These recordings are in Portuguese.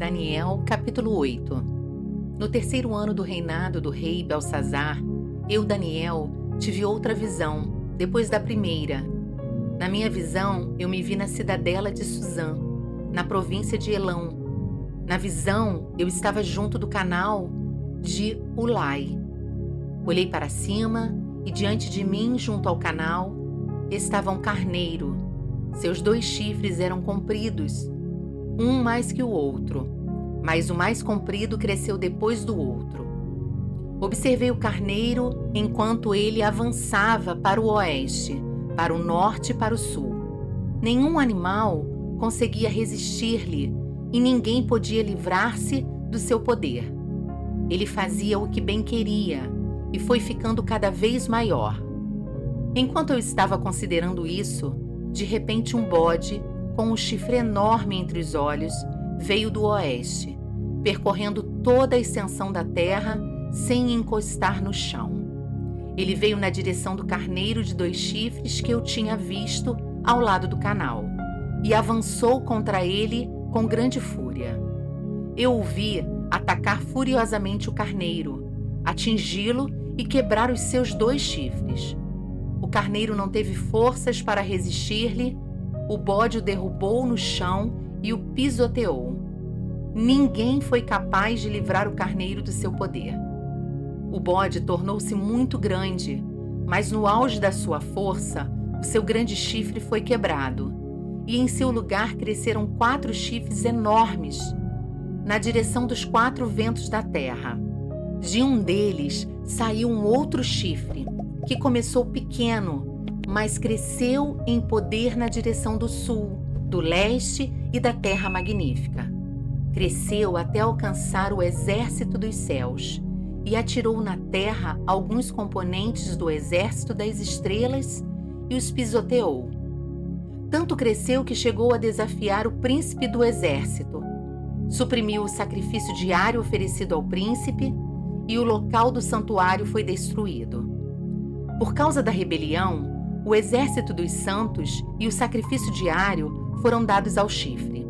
Daniel, capítulo 8. No terceiro ano do reinado do rei Belsazar, eu, Daniel, tive outra visão, depois da primeira. Na minha visão, eu me vi na cidadela de Suzã, na província de Elão. Na visão, eu estava junto do canal de Ulai. Olhei para cima e diante de mim, junto ao canal, estava um carneiro. Seus 2 chifres eram compridos, um mais que o outro, mas o mais comprido cresceu depois do outro. Observei o carneiro enquanto ele avançava para o oeste, para o norte e para o sul. Nenhum animal conseguia resistir-lhe e ninguém podia livrar-se do seu poder. Ele fazia o que bem queria e foi ficando cada vez maior. Enquanto eu estava considerando isso, de repente um bode, com um chifre enorme entre os olhos, veio do oeste, percorrendo toda a extensão da terra sem encostar no chão. Ele veio na direção do carneiro de 2 chifres que eu tinha visto ao lado do canal e avançou contra ele com grande fúria. Eu o vi atacar furiosamente o carneiro, atingi-lo e quebrar os seus 2 chifres. O carneiro não teve forças para resistir-lhe, o bode o derrubou no chão e o pisoteou. Ninguém foi capaz de livrar o carneiro do seu poder. O bode tornou-se muito grande, mas no auge da sua força, o seu grande chifre foi quebrado, e em seu lugar cresceram 4 chifres enormes, na direção dos 4 ventos da terra. De um deles saiu um outro chifre, que começou pequeno, mas cresceu em poder na direção do sul, do leste e da terra magnífica. Cresceu até alcançar o exército dos céus e atirou na terra alguns componentes do exército das estrelas e os pisoteou. Tanto cresceu que chegou a desafiar o príncipe do exército. Suprimiu o sacrifício diário oferecido ao príncipe e o local do santuário foi destruído. Por causa da rebelião, o exército dos santos e o sacrifício diário foram dados ao chifre.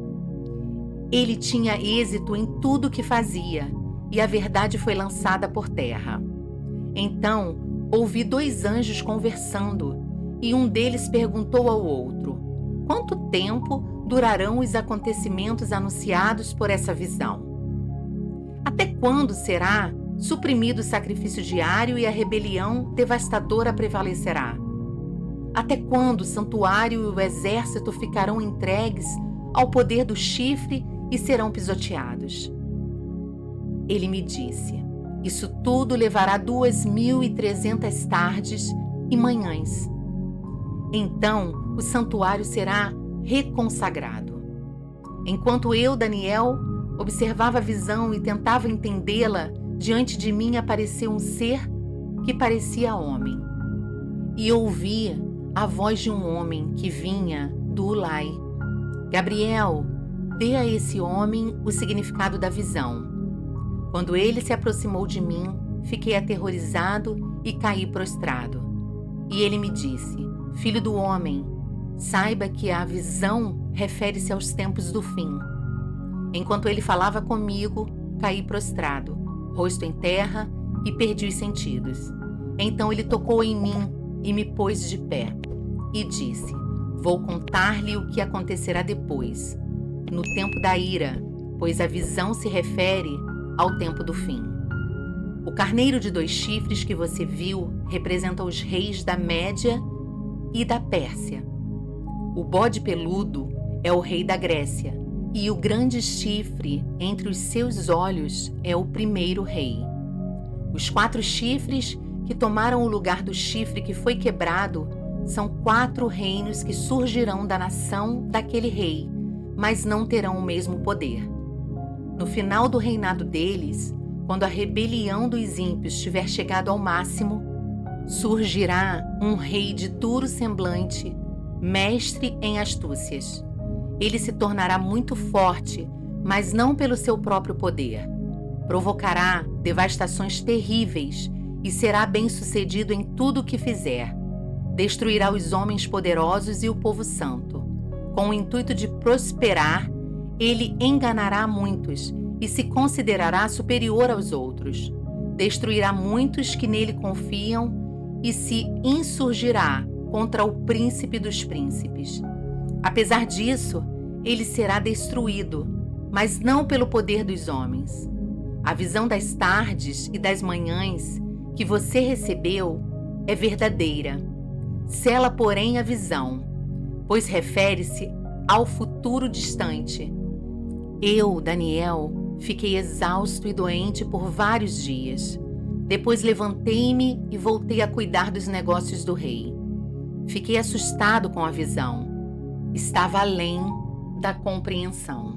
Ele tinha êxito em tudo o que fazia, e a verdade foi lançada por terra. Então, ouvi 2 anjos conversando, e um deles perguntou ao outro: quanto tempo durarão os acontecimentos anunciados por essa visão? Até quando será suprimido o sacrifício diário e a rebelião devastadora prevalecerá? Até quando o santuário e o exército ficarão entregues ao poder do chifre e serão pisoteados? Ele me disse: isso tudo levará 2.300 tardes e manhãs. Então o santuário será reconsagrado. Enquanto eu, Daniel, observava a visão e tentava entendê-la, diante de mim apareceu um ser que parecia homem. E ouvi a voz de um homem que vinha do Ulai: Gabriel, dê a esse homem o significado da visão. Quando ele se aproximou de mim, fiquei aterrorizado e caí prostrado. E ele me disse: filho do homem, saiba que a visão refere-se aos tempos do fim. Enquanto ele falava comigo, caí prostrado, rosto em terra, e perdi os sentidos. Então ele tocou em mim e me pôs de pé e disse: vou contar-lhe o que acontecerá depois, no tempo da ira, pois a visão se refere ao tempo do fim. O carneiro de 2 chifres que você viu representa os reis da Média e da Pérsia. O bode peludo é o rei da Grécia, e o grande chifre entre os seus olhos é o primeiro rei. Os 4 chifres que tomaram o lugar do chifre que foi quebrado são 4 reinos que surgirão da nação daquele rei, mas não terão o mesmo poder. No final do reinado deles, quando a rebelião dos ímpios tiver chegado ao máximo, surgirá um rei de duro semblante, mestre em astúcias. Ele se tornará muito forte, mas não pelo seu próprio poder. Provocará devastações terríveis e será bem-sucedido em tudo o que fizer. Destruirá os homens poderosos e o povo santo, com o intuito de prosperar Ele enganará muitos e se considerará superior aos outros. Destruirá muitos que nele confiam e se insurgirá contra o príncipe dos príncipes. Apesar disso, ele será destruído, mas não pelo poder dos homens. A visão das tardes e das manhãs que você recebeu é verdadeira. Sela, porém, a visão, pois refere-se ao futuro distante. Eu, Daniel, fiquei exausto e doente por vários dias. Depois levantei-me e voltei a cuidar dos negócios do rei. Fiquei assustado com a visão. Estava além da compreensão.